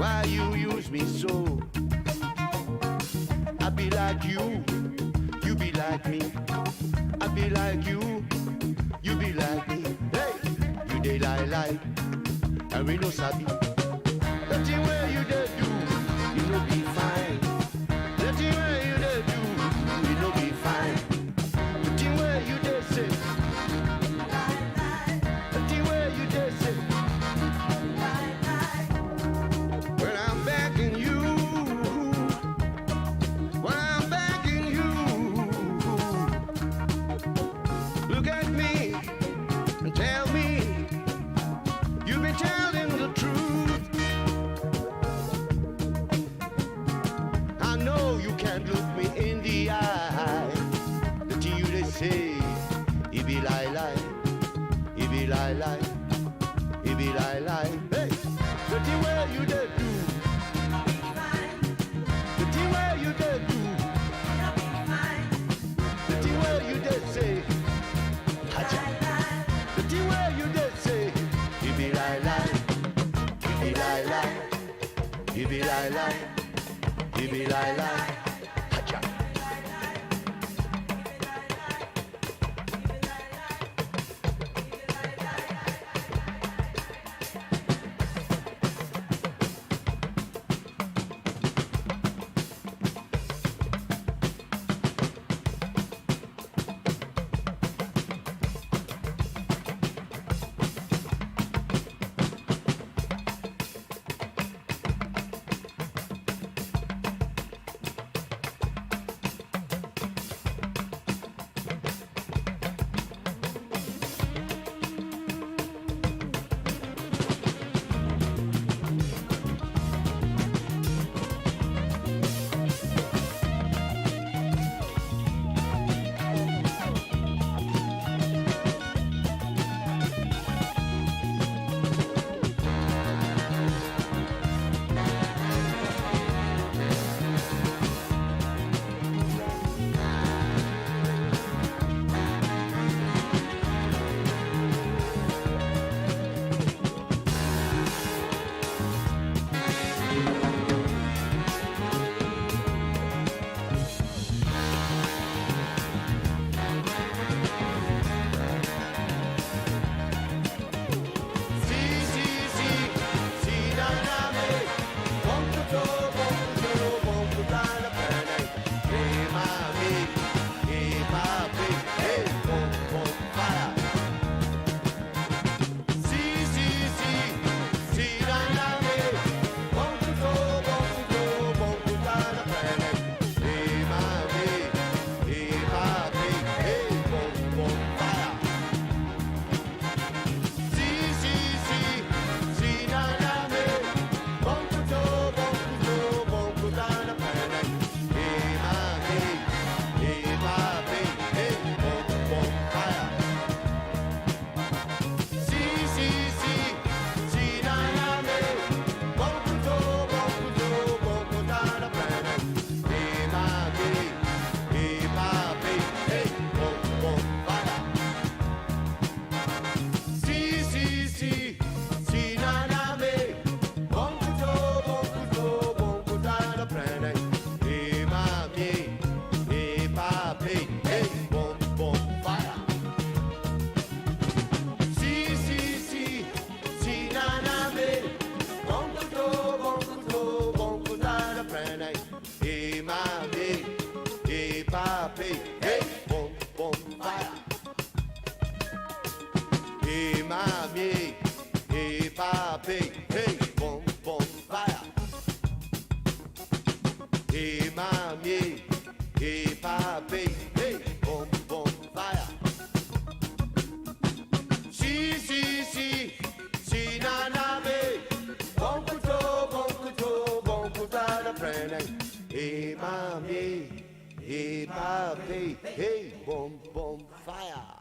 why you use me so? I be like you be like me. I be like you be like me. Hey, you dey lie, and we no sabi. The thing where you dey do, you no be fine. The thing where you dey do, you no be fine. The thing where you dey say, the thing where you dey say. When I'm begging you, when I'm begging you, look at me and tell me you've been telling the truth. I know you can't look me in the eye. The thing you they say, it be lie, it be lie, it be lie. Hey, the thing where you they do, the thing where you they do, the thing where you they say, the thing where you they say, it be lie, it be lie, it be lie, it be lie. Hey, boom, boom, fire.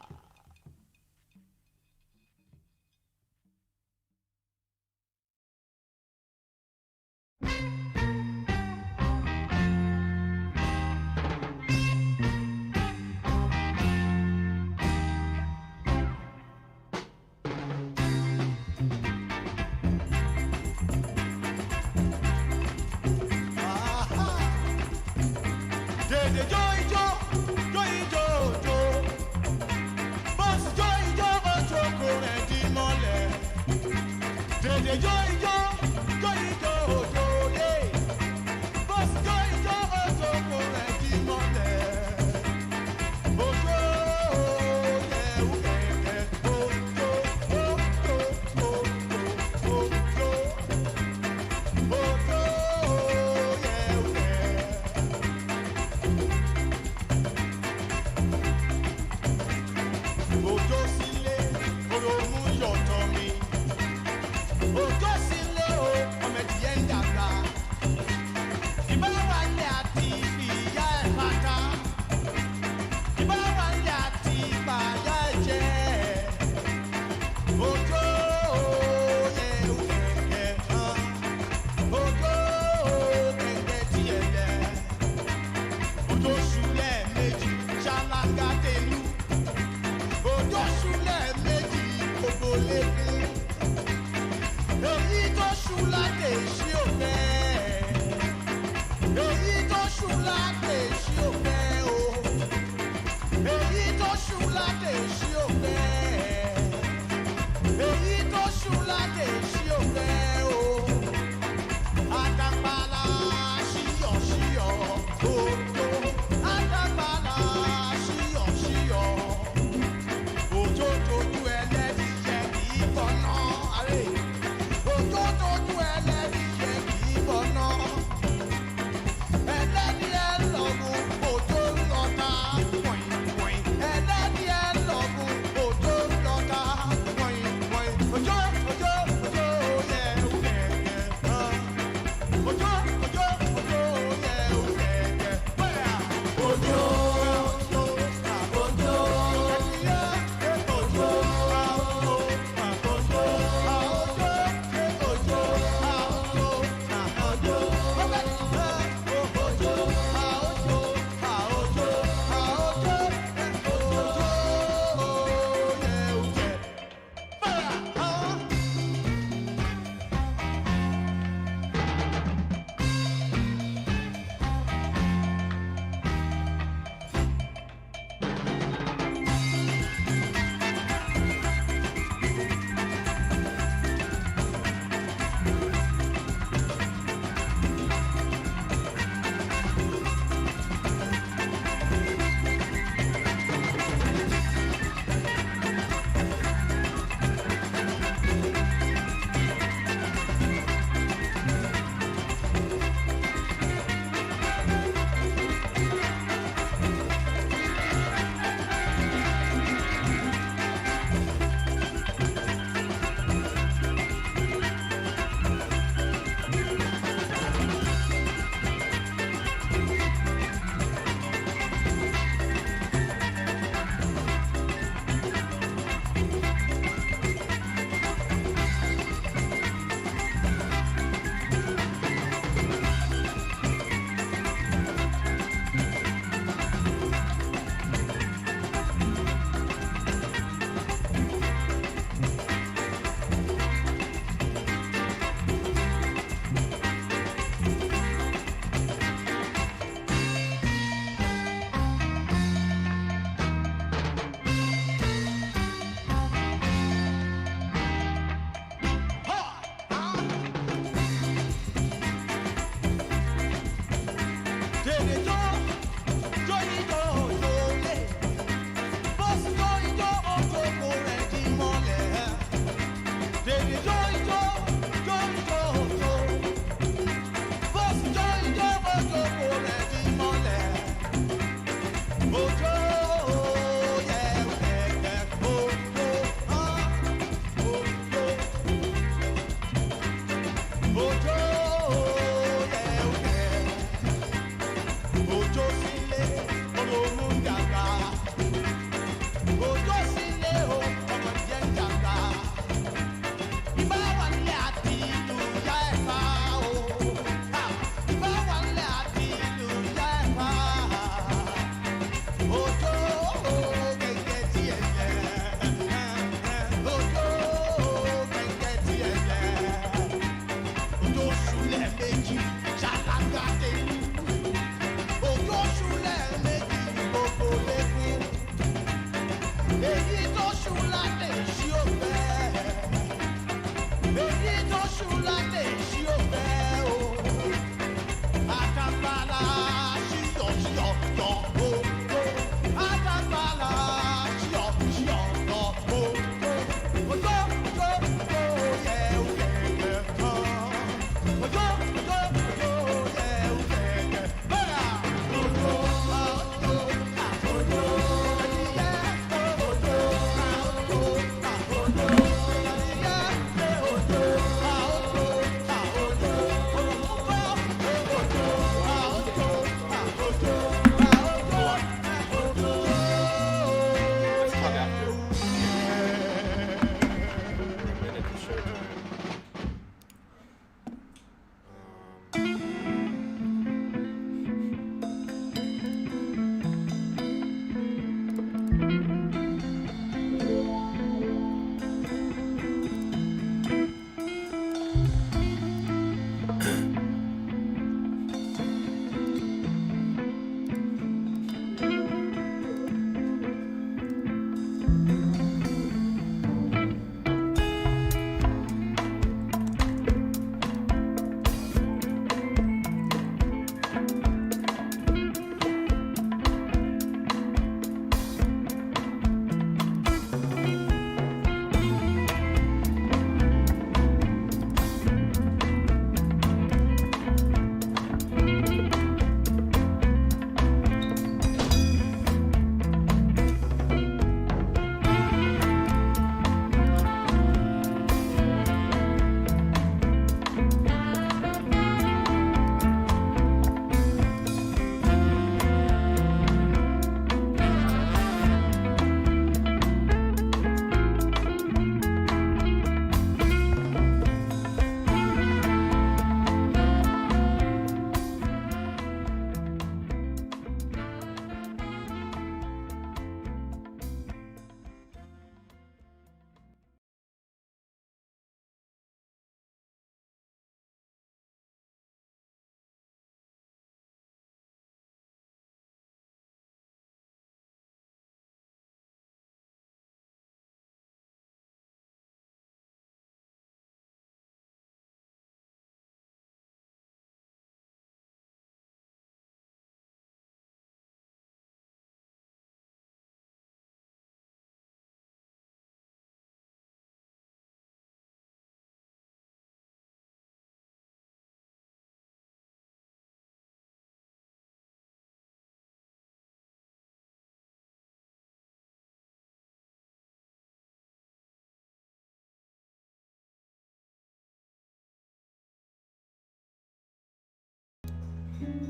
Dede jo ijo, jo. Boss jo ijo, ojo ko re di mole. Dede jo ijo, yeah. Boss jo ijo, ojo ko re di mole. Ojo, yeah, ojo,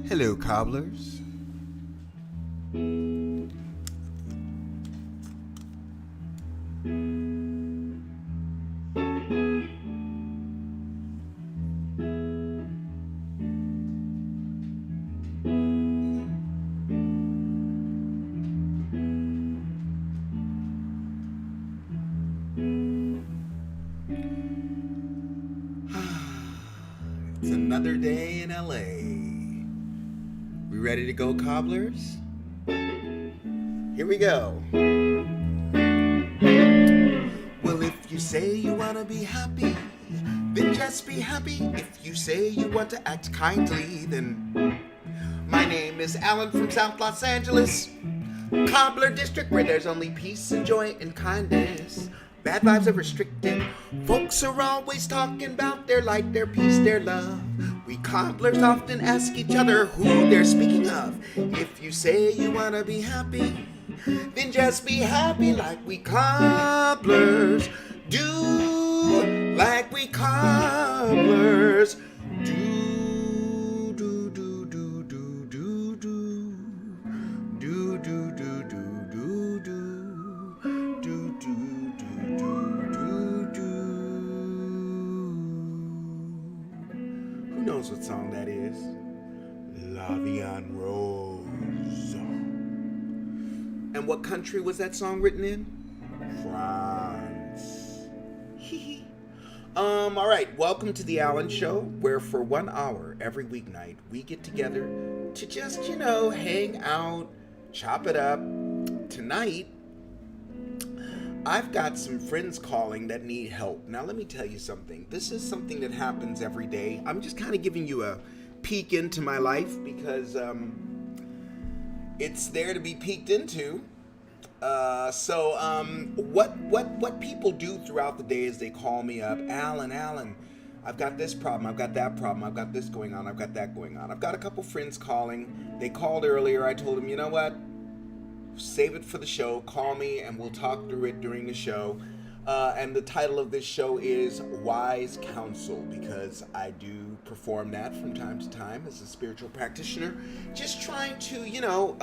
Hello, cobblers. It's another day in LA. We ready to go, cobblers? Here we go. Well, if you say you want to be happy, then just be happy. If you say you want to act kindly, then... My name is Alan from South Los Angeles, Cobbler District, where there's only peace and joy and kindness. Bad vibes are restricted. Folks are always talking about their light, their peace, their love. We cobblers often ask each other who they're speaking of. If you say you want to be happy, then just be happy like we cobblers do. Like we cobblers do. Do, do, do, do, do, do. Do, do, do, do, do, do. Do, do, do, do, do, do. Who knows what song that is? La Vie en Rose. And what country was that song written in? France. All right, welcome to the Alan Show, where for 1 hour every weeknight we get together to just, hang out, chop it up. Tonight, I've got some friends calling that need help. Now, let me tell you something. This is something that happens every day. I'm just kind of giving you a peek into my life because it's there to be peeked into. What people do throughout the day is they call me up. Alan, I've got this problem, I've got that problem, I've got this going on, I've got that going on. I've got a couple friends calling. They called earlier. I told them, you know what? Save it for the show. Call me and we'll talk through it during the show. And the title of this show is Wise Counsel, because I do perform that from time to time as a spiritual practitioner. Just trying to,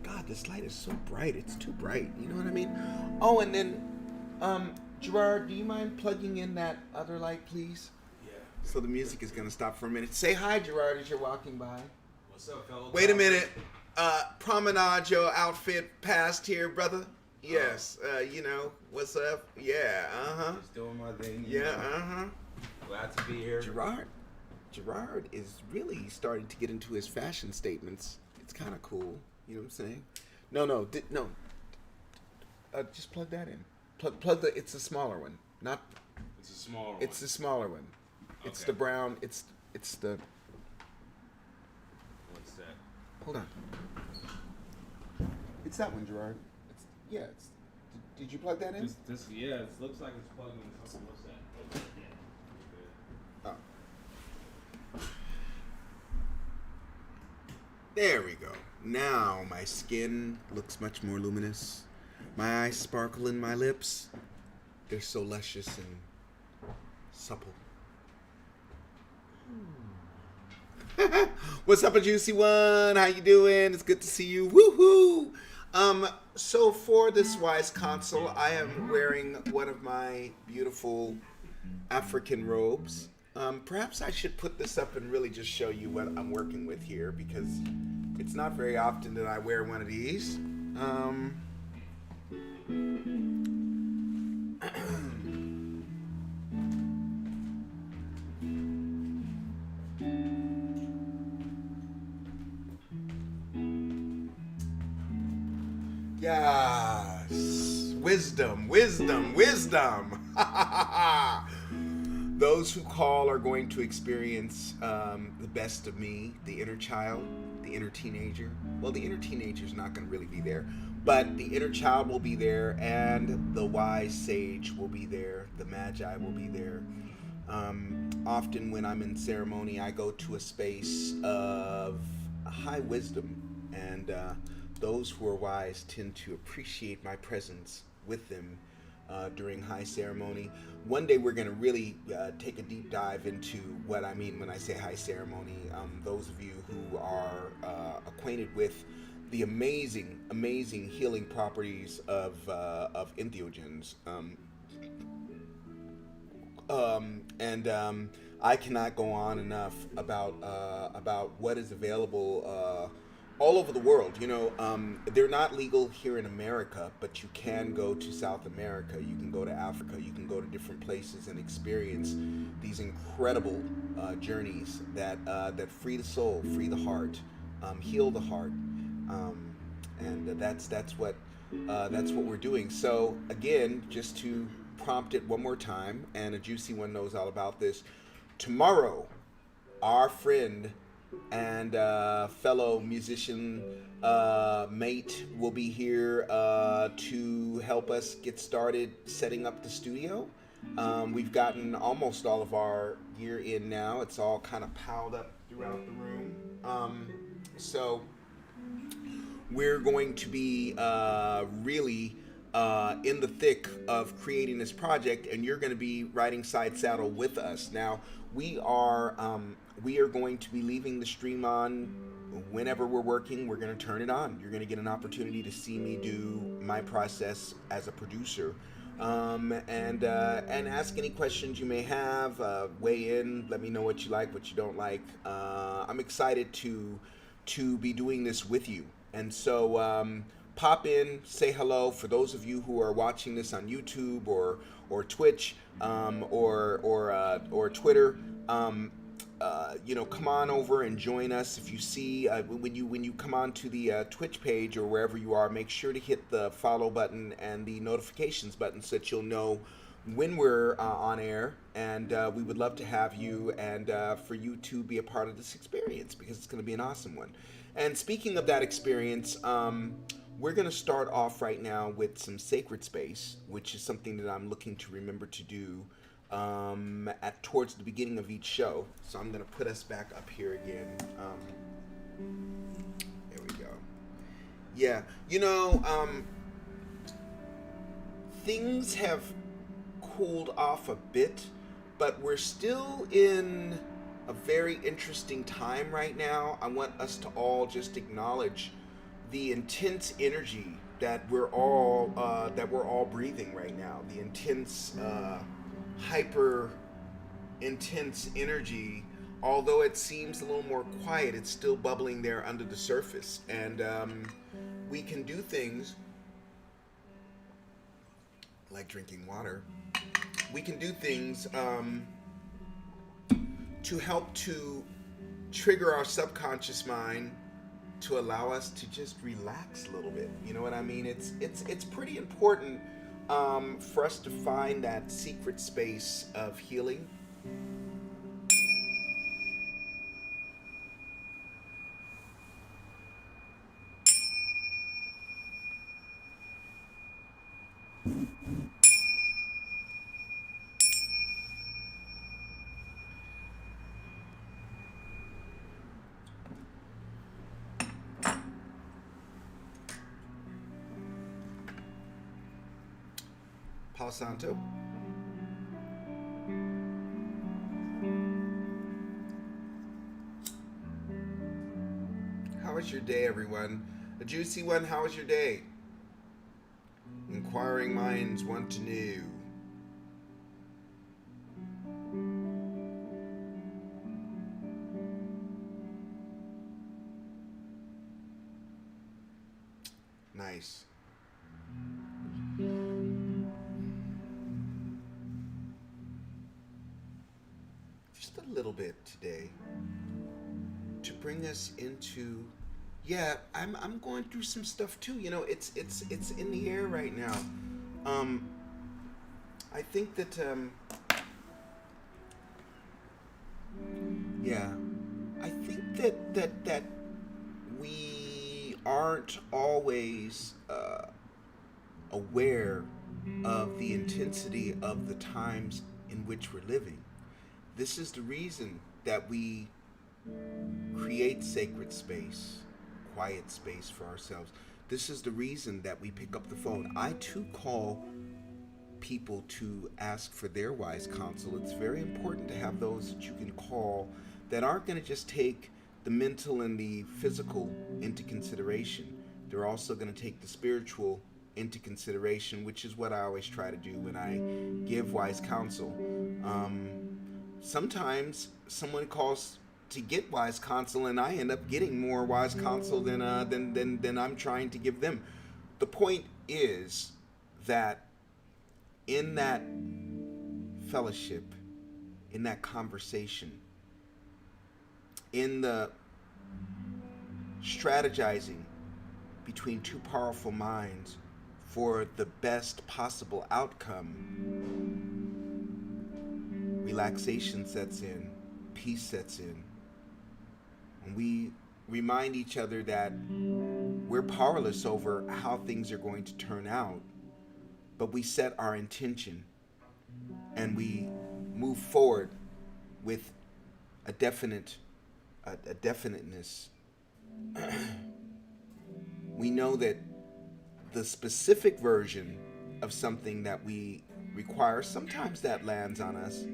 God, this light is so bright. It's too bright. You know what I mean? Oh, and then, Gerard, do you mind plugging in that other light, please? Yeah. So the music is going to stop for a minute. Say hi, Gerard, as you're walking by. What's up, fellas? Wait a minute. Promenade your outfit past here, brother. Yes, what's up? Yeah, Just doing my thing. Yeah, Glad to be here. Gerard is really starting to get into his fashion statements. It's kind of cool. You know what I'm saying? No. Just plug that in. Plug the. It's the smaller one, not. It's a small one. It's the smaller one. It's Okay. the brown. It's the. What's that? Hold on. It's that one, Gerard. It's. Did you plug that in? This it looks like it's plugging in something. What's that? Oh. There we go. Now my skin looks much more luminous. My eyes sparkle in my lips. They're so luscious and supple. What's up, a juicy one? How you doing? It's good to see you. Woohoo! So for this wise counsel, I am wearing one of my beautiful African robes. Perhaps I should put this up and really just show you what I'm working with here, because it's not very often that I wear one of these. Yes. Wisdom. Those who call are going to experience the best of me, the inner child, the inner teenager. Well, the inner teenager is not going to really be there, but the inner child will be there, and the wise sage will be there. The magi will be there. Often when I'm in ceremony, I go to a space of high wisdom, and those who are wise tend to appreciate my presence with them during high ceremony. One day we're going to really take a deep dive into what I mean when I say high ceremony. Those of you who are acquainted with the amazing healing properties of entheogens. I cannot go on enough about what is available all over the world. They're not legal here in America, but you can go to South America, you can go to Africa, you can go to different places and experience these incredible journeys that free the soul, free the heart, heal the heart, and that's what we're doing. So again, just to prompt it one more time, and a juicy one knows all about this. Tomorrow, our friend and fellow musician mate will be here to help us get started setting up the studio. We've gotten almost all of our gear in now. It's all kind of piled up throughout the room. So we're going to be really in the thick of creating this project, and you're going to be riding side saddle with us. Now, we are going to be leaving the stream on whenever we're working. We're going to turn it on. You're going to get an opportunity to see me do my process as a producer, and ask any questions you may have. Weigh in. Let me know what you like, what you don't like. I'm excited to be doing this with you, and so pop in, say hello. For those of you who are watching this on YouTube or Twitch or Twitter, come on over and join us. If you see when you come on to the Twitch page or wherever you are, make sure to hit the follow button and the notifications button so that you'll know when we're on air. And we would love to have you and for you to be a part of this experience, because it's going to be an awesome one. And speaking of that experience, we're going to start off right now with some sacred space, which is something that I'm looking to remember to do at towards the beginning of each show. So I'm gonna put us back up here again. There we go. Yeah, things have cooled off a bit, but we're still in a very interesting time right now. I want us to all just acknowledge the intense energy that we're all breathing right now. The intense, hyper intense energy. Although it seems a little more quiet, it's still bubbling there under the surface, and we can do things like drinking water. We can do things to help to trigger our subconscious mind to allow us to just relax a little bit. You know what I mean? It's pretty important for us to find that secret space of healing. Palo Santo. How was your day, everyone? A juicy one, how was your day? Inquiring minds want to know. Nice. Just a little bit today to bring us into, yeah, I'm going through some stuff too. It's in the air right now. I think that yeah, I think that we aren't always aware of the intensity of the times in which we're living. This is the reason that we create sacred space, quiet space for ourselves. This is the reason that we pick up the phone. I too call people to ask for their wise counsel. It's very important to have those that you can call that aren't going to just take the mental and the physical into consideration. They're also going to take the spiritual into consideration, which is what I always try to do when I give wise counsel. Sometimes someone calls to get wise counsel, and I end up getting more wise counsel than I'm trying to give them. The point is that in that fellowship, in that conversation, in the strategizing between two powerful minds for the best possible outcome, relaxation sets in, peace sets in, and we remind each other that we're powerless over how things are going to turn out, but we set our intention and we move forward with a definiteness. We know that the specific version of something that we require, sometimes that lands on us.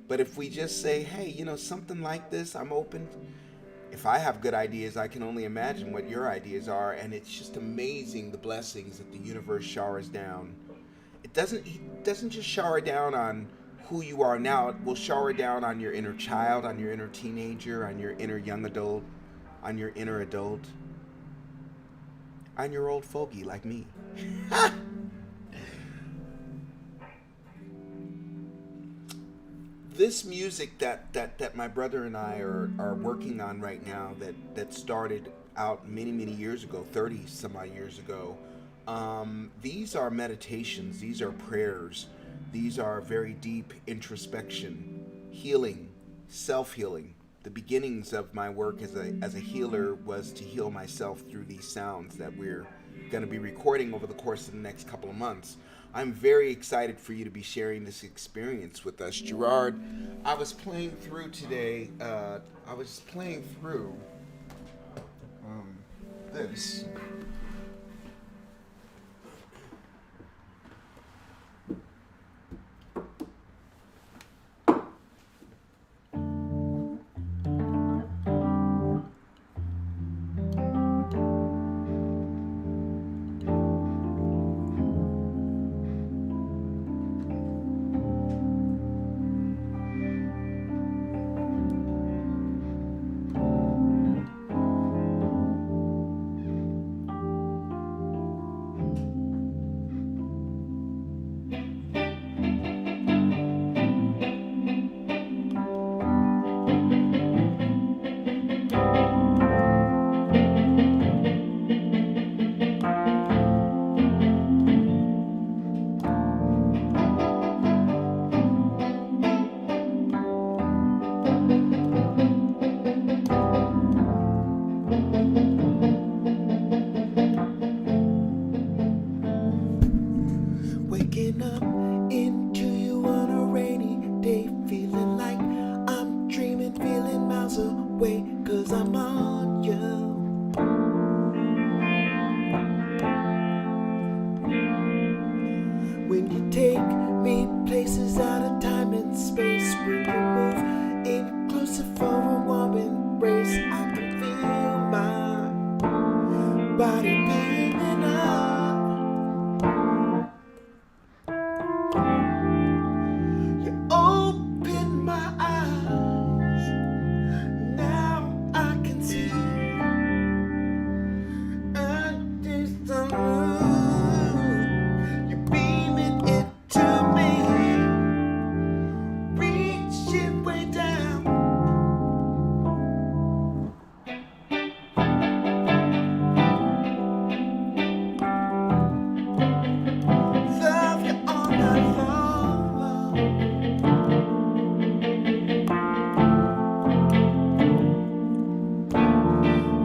But if we just say, hey, something like this, I'm open. If I have good ideas, I can only imagine what your ideas are. And it's just amazing the blessings that the universe showers down. It doesn't just shower down on who you are now. It will shower down on your inner child, on your inner teenager, on your inner young adult, on your inner adult, on your old fogey like me. This music that my brother and I are working on right now, that started out many years ago, 30 some odd years ago, these are meditations, these are prayers, these are very deep introspection, healing, self-healing. The beginnings of my work as a healer was to heal myself through these sounds that we're going to be recording over the course of the next couple of months. I'm very excited for you to be sharing this experience with us. Gerard, I was playing through today, this. Waking up into you on a rainy day, feeling like I'm dreaming, feeling miles away, 'cause I'm on you. When you take me places out of time and space, when you move in closer for a warm embrace, I can feel my body beaming up. You open my eyes, now I can see. And it's the moon, you're beaming into me, reaching way down. Love you all night long.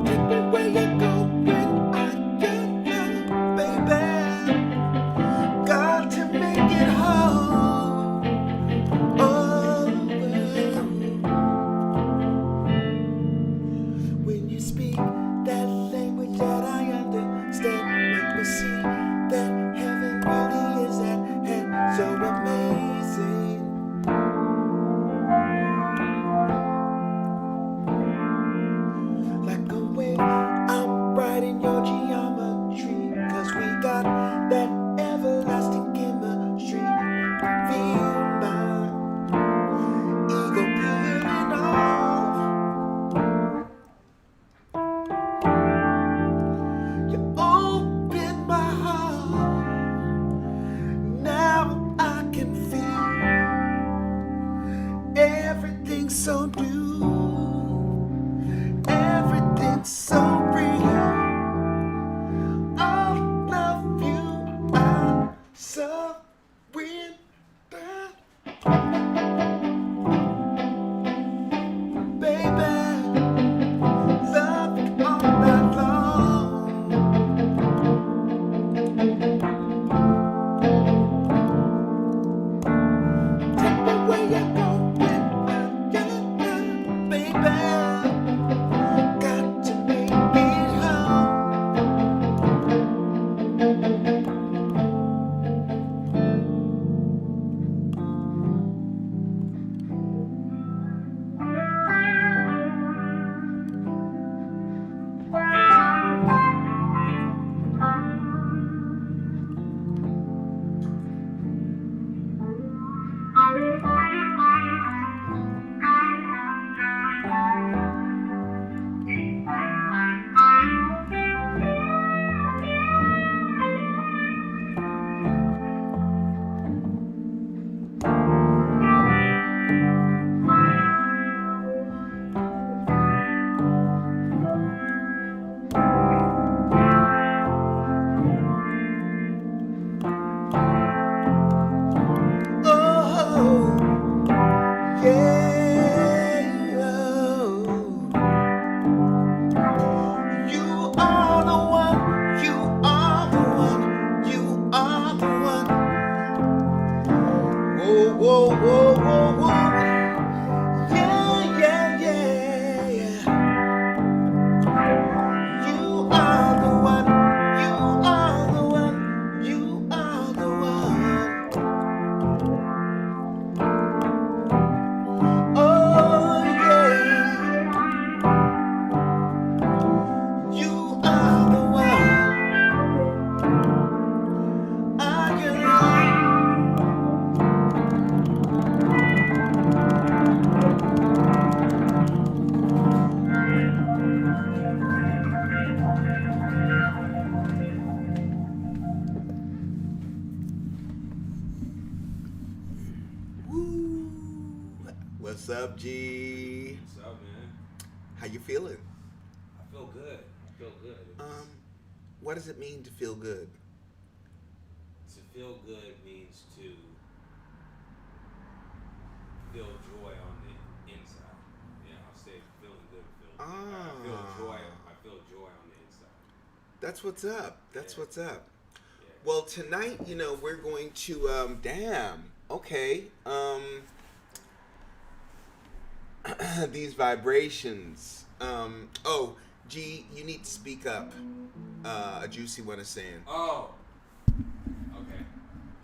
Take me where you go when I get there, baby. Got to make it home. Oh, when you speak that language that I understand, make me see that heaven really is at hand. So amazing. Like a wave, I'm riding your geometry, 'cause we got that everlasting chemistry. Feel my ego peeling off. You open my heart, now I can feel everything so new. Everything's so real. All of you are so real. Baby, love you all night long. Take me where you go when I get there, baby. Got to make up, G? What's up, man? How you feeling? I feel good. I feel good. What does it mean to feel good? To feel good means to feel joy on the inside. Yeah, I'll say feeling good. I feel joy. I feel joy on the inside. That's what's up. That's Yeah. what's up. Yeah. Well, tonight, we're going to, okay, these vibrations. G, you need to speak up. A juicy one is saying. Oh. Okay.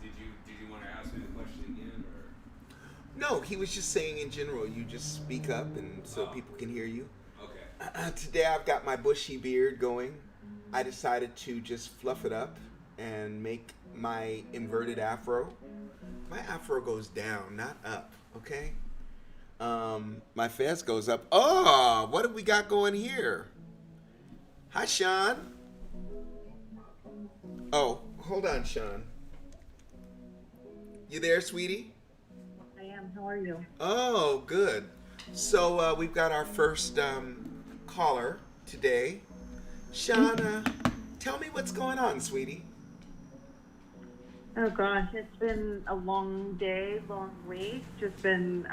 Did you want to ask me the question again, or? No, he was just saying in general, you just speak up and so people can hear you. Okay. Today I've got my bushy beard going. I decided to just fluff it up and make my inverted afro. My afro goes down, not up, okay? My fez goes up. Oh, what have we got going here? Hi, Sean. Oh, hold on, Sean. You there, sweetie? I am. How are you? Oh, good. So we've got our first caller today. Sean, tell me what's going on, sweetie. Oh gosh, it's been a long day, long week. Just been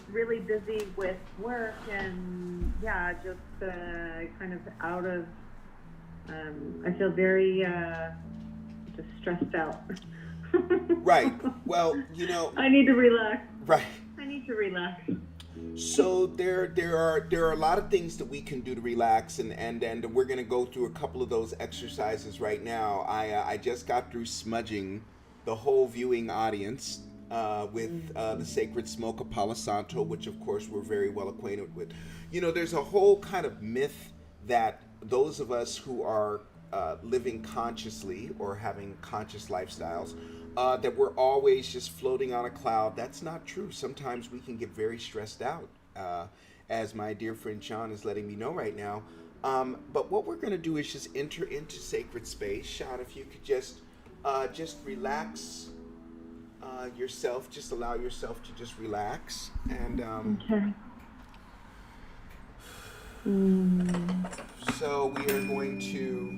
really busy with work and just kind of out of. I feel very just stressed out. Right. Well, I need to relax. Right. I need to relax. So there are a lot of things that we can do to relax, and we're gonna go through a couple of those exercises right now. I just got through smudging the whole viewing audience with the sacred smoke of Palo Santo, which of course we're very well acquainted with. There's a whole kind of myth that those of us who are living consciously or having conscious lifestyles, that we're always just floating on a cloud. That's not true. Sometimes we can get very stressed out, as my dear friend Sean is letting me know right now. But what we're going to do is just enter into sacred space. Sean, if you could just relax yourself, just allow yourself to just relax. And Okay. so we are going to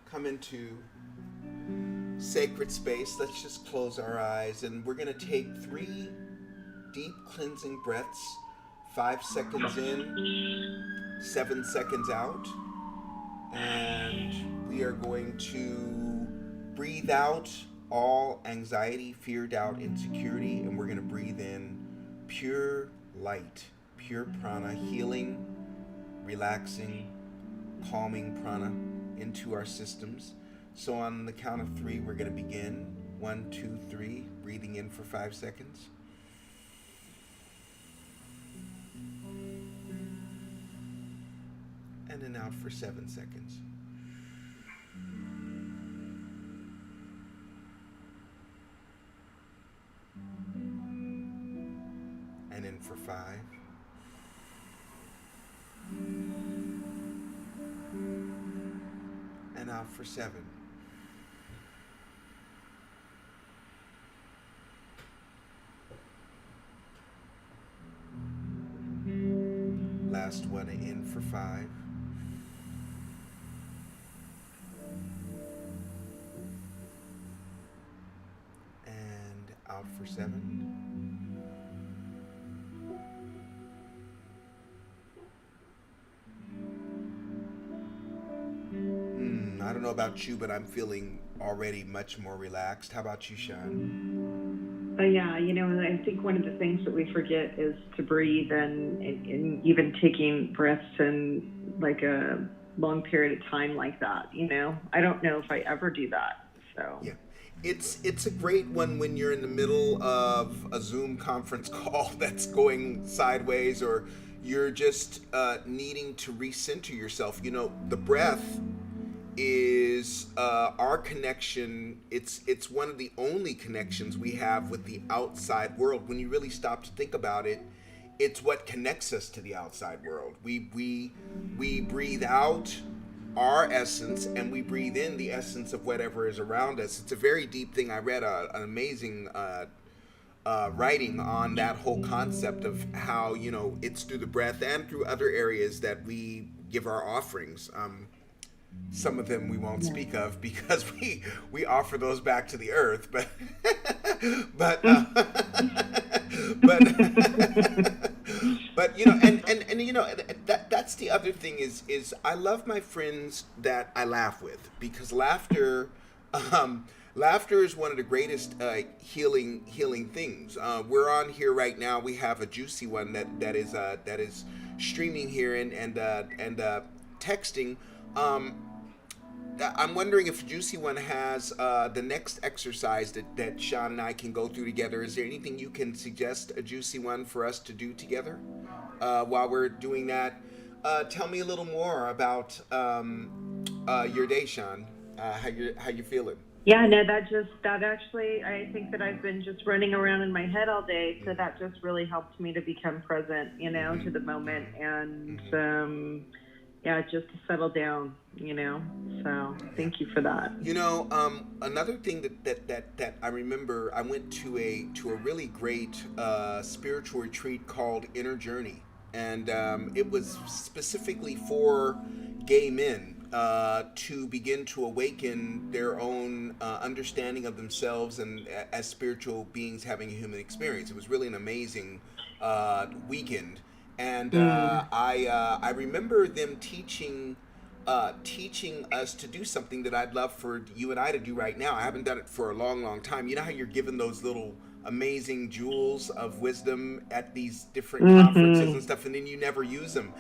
come into sacred space. Let's just close our eyes, and we're going to take 3 deep cleansing breaths, 5 seconds in, 7 seconds out, and we are going to breathe out all anxiety, fear, doubt, insecurity, and we're going to breathe in pure light, pure prana, healing, relaxing, calming prana into our systems. So on the count of 3, we're going to begin. 1, 2, 3, breathing in for 5 seconds. And then out for 7 seconds. And in for 5. And out for 7. Last one in for 5. And out for 7. I don't know about you, but I'm feeling already much more relaxed. How about you, Sean? Yeah, I think one of the things that we forget is to breathe, and even taking breaths in like a long period of time like that. I don't know if I ever do that. So yeah, it's a great one when you're in the middle of a Zoom conference call that's going sideways, or you're just needing to recenter yourself. The breath is our connection. It's one of the only connections we have with the outside world. When you really stop to think about it, it's what connects us to the outside world. We breathe out our essence and we breathe in the essence of whatever is around us. It's a very deep thing. I read an amazing writing on that whole concept of how, it's through the breath and through other areas that we give our offerings. Some of them we won't speak of because we offer those back to the earth, but but but that's the other thing is I love my friends that I laugh with, because laughter is one of the greatest healing things. We're on here right now. We have a juicy one that is streaming here and texting. I'm wondering if Juicy One has the next exercise that Sean and I can go through together. Is there anything you can suggest, a Juicy One, for us to do together while we're doing that? Tell me a little more about your day, Sean. How you feeling? Yeah, no, that actually, I think that I've been just running around in my head all day, so that just really helped me to become present, to the moment, and just to settle down, so thank you for that. Another thing that I remember, I went to a really great spiritual retreat called Inner Journey, and it was specifically for gay men to begin to awaken their own understanding of themselves and as spiritual beings having a human experience. It was really an amazing weekend, and I remember them teaching us to do something that I'd love for you and I to do right now. I haven't done it for a long time. You know how you're given those little amazing jewels of wisdom at these different conferences and stuff, and then you never use them.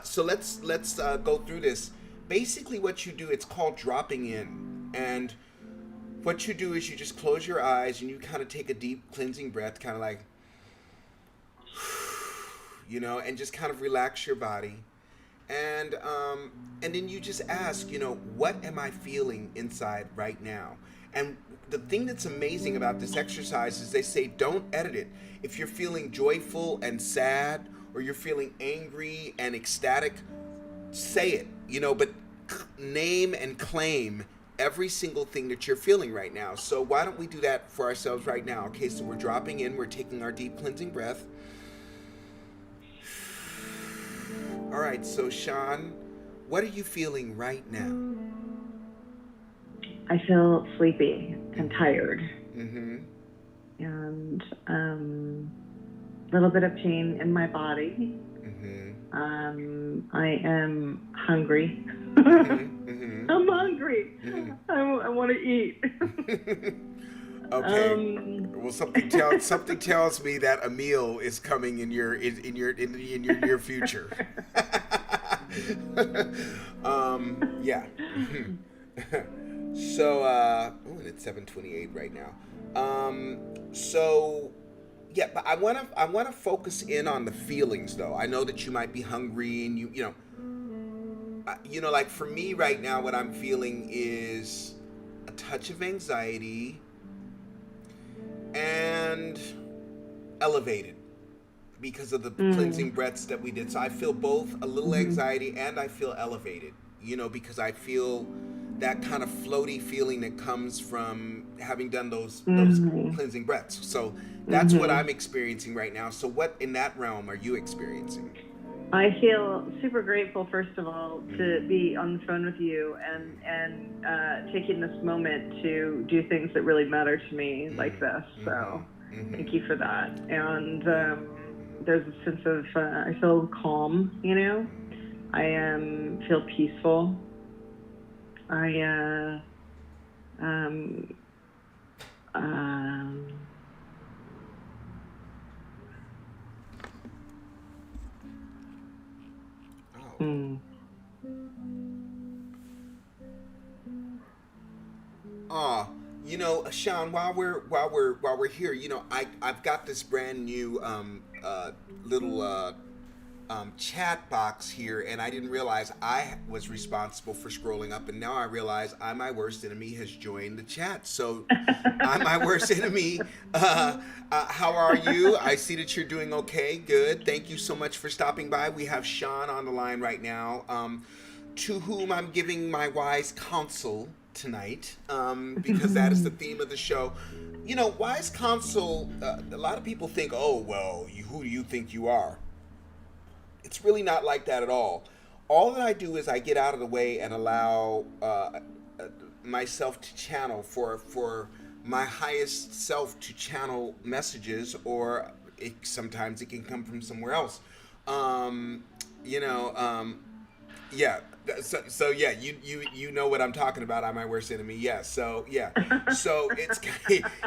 So let's go through this. Basically what you do, it's called dropping in. And what you do is you just close your eyes and you kind of take a deep cleansing breath, kind of like, and just kind of relax your body. And then you just ask, what am I feeling inside right now? And the thing that's amazing about this exercise is they say don't edit it. If you're feeling joyful and sad, or you're feeling angry and ecstatic, say it, but name and claim every single thing that you're feeling right now. So why don't we do that for ourselves right now? Okay, so we're dropping in, we're taking our deep cleansing breath. All right, so Sean, what are you feeling right now? I feel sleepy and tired. And a little bit of pain in my body. I am hungry. I'm hungry. I want to eat. Okay. Well, something tells me that a meal is coming in your near future. Yeah. So it's 7:28 right now. So yeah, but I wanna focus in on the feelings though. I know that you might be hungry and like for me right now, what I'm feeling is a touch of anxiety and elevated because of the cleansing breaths that we did. So I feel both a little anxiety and I feel elevated, because I feel that kind of floaty feeling that comes from having done those cleansing breaths. So that's what I'm experiencing right now. So what in that realm are you experiencing? I feel super grateful, first of all, to be on the phone with you and taking this moment to do things that really matter to me like this. So thank you for that. And there's a sense of, I feel calm, I feel peaceful. Sean, while we're here, I've got this brand new little chat box here, and I didn't realize I was responsible for scrolling up, and now I realize my worst enemy has joined the chat. So I'm my worst enemy. How are you? I see that you're doing okay. Good. Thank you so much for stopping by. We have Sean on the line right now. to whom I'm giving my wise counsel tonight, because that is the theme of the show. You know, wise counsel, a lot of people think, oh, well, who do you think you are? It's really not like that at all. All that I do is I get out of the way and allow myself to channel for my highest self to channel messages, or sometimes it can come from somewhere else. You know, yeah. So yeah, you know what I'm talking about. I'm my worst enemy. Yeah. So yeah. So it's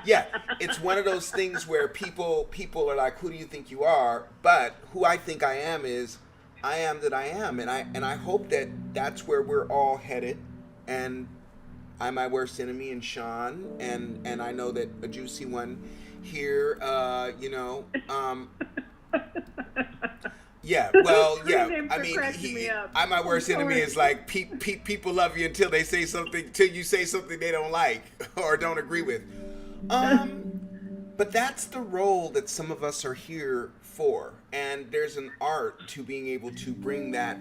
yeah. It's one of those things where people are like, who do you think you are? But who I think I am is, I am that I am, and I hope that that's where we're all headed. And I'm my worst enemy, and Sean, and I know that a juicy one here. You know. Yeah, well, yeah. I mean, I'm my worst enemy is like people love you until they say something, till you say something they don't like or don't agree with. But that's the role that some of us are here for, and there's an art to being able to bring that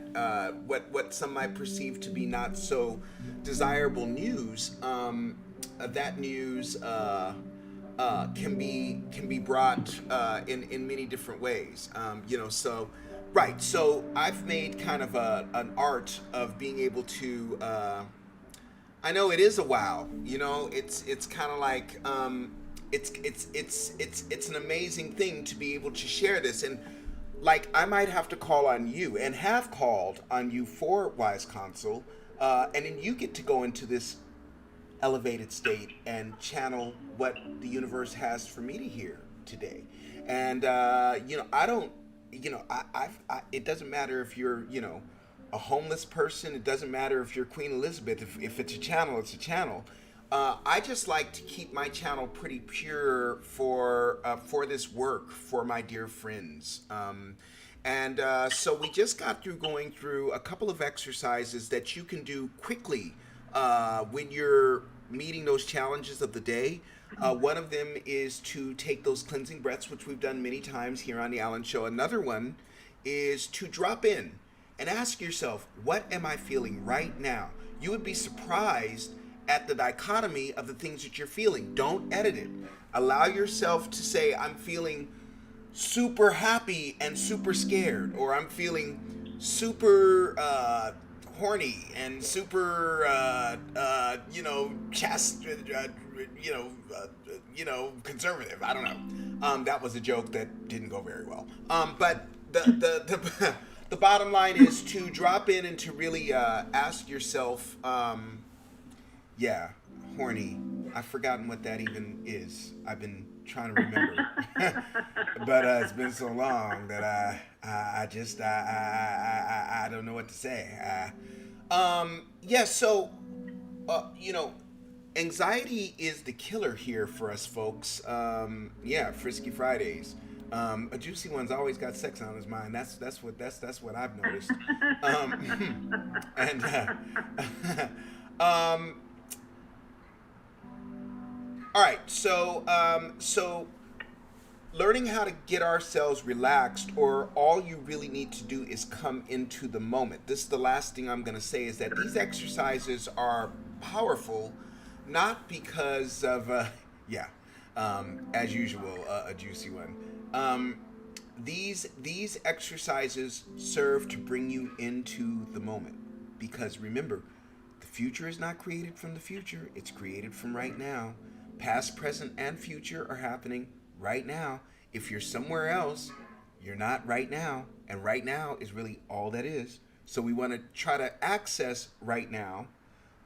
what some might perceive to be not so desirable news. That news can be brought in many different ways. You know, so. Right, so I've made kind of an art of being able to. I know it is a wow. You know, it's kind of like it's an amazing thing to be able to share this, and like I might have to call on you, and have called on you for wise counsel, and then you get to go into this elevated state and channel what the universe has for me to hear today, and you know, I don't. You know, it doesn't matter if you're, you know, a homeless person. It doesn't matter if you're Queen Elizabeth. If it's a channel, it's a channel. I just like to keep my channel pretty pure for this work for my dear friends. And so we just got through going through a couple of exercises that you can do quickly when you're meeting those challenges of the day. One of them is to take those cleansing breaths, which we've done many times here on the Alan Show. Another one is to drop in and ask yourself, what am I feeling right now? You would be surprised at the dichotomy of the things that you're feeling. Don't edit it. Allow yourself to say, I'm feeling super happy and super scared, or I'm feeling super horny and super, you know, you know, conservative. I don't know. That was a joke that didn't go very well. But the bottom line is to drop in and to really ask yourself, yeah, horny. I've forgotten what that even is. I've been trying to remember, but it's been so long that I just I don't know what to say. Yeah, so you know, anxiety is the killer here for us folks. Yeah, Frisky Fridays. A juicy one's always got sex on his mind. That's what I've noticed. And all right, so learning how to get ourselves relaxed, or all you really need to do is come into the moment. This is the last thing I'm going to say, is that these exercises are powerful, not because of, as usual, a juicy one. These exercises serve to bring you into the moment, because remember, the future is not created from the future. It's created from right now. Past, present, and future are happening right now. If you're somewhere else, you're not right now, and right now is really all that is. So we want to try to access right now.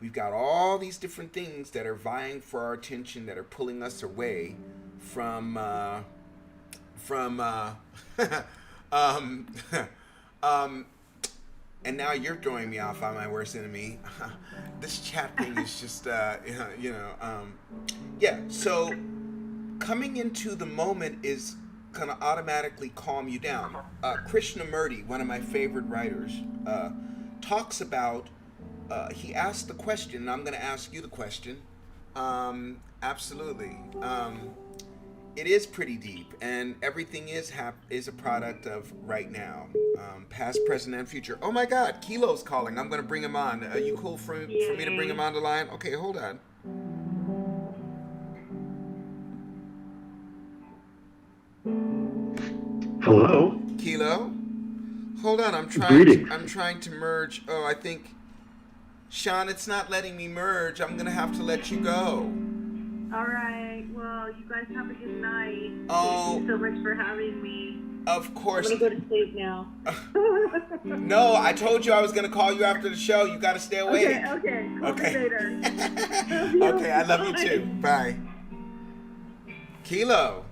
We've got all these different things that are vying for our attention, that are pulling us away from and now you're throwing me off. I'm my worst enemy. This chat thing is just yeah. So coming into the moment is going to automatically calm you down. Krishnamurti, one of my favorite writers, talks about, he asked the question, and I'm going to ask you the question. Absolutely. It is pretty deep, and everything is a product of right now, past, present, and future. Oh my God, Kilo's calling. I'm gonna bring him on. Are you cool for me to bring him on the line? Okay, hold on. Hello. Kilo, hold on. Greetings. I'm trying to merge. Oh, I think, Sean, it's not letting me merge. I'm gonna have to let you go. All right. Well, you guys have a good night. Oh. Thank you so much for having me. Of course. I'm gonna go to sleep now. No, I told you I was gonna call you after the show. You gotta stay awake. Okay. Call me later. Okay, I love you too. Bye. Kilo.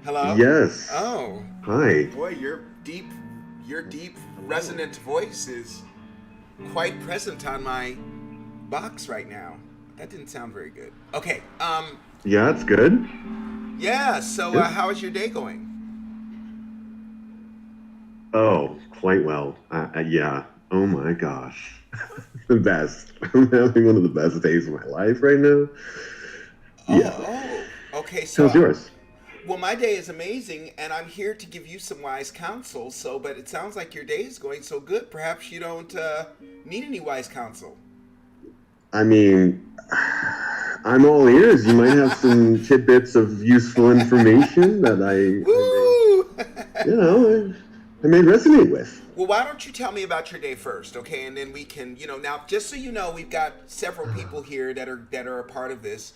Hello? Yes. Oh. Hi. Boy, your deep resonant voice is quite present on my box right now. That didn't sound very good. Okay. Yeah, it's good. Yeah. So, Good. how is your day going? Oh, quite well. Yeah. Oh my gosh. The best. I'm having one of the best days of my life right now. Yeah. Oh. Okay. So, How's yours? well, my day is amazing, and I'm here to give you some wise counsel. So, but it sounds like your day is going so good. Perhaps you don't need any wise counsel. I mean, I'm all ears. You might have some tidbits of useful information that I may resonate with. Well, why don't you tell me about your day first, okay? And then we can, now just so you know, we've got several people here that are a part of this.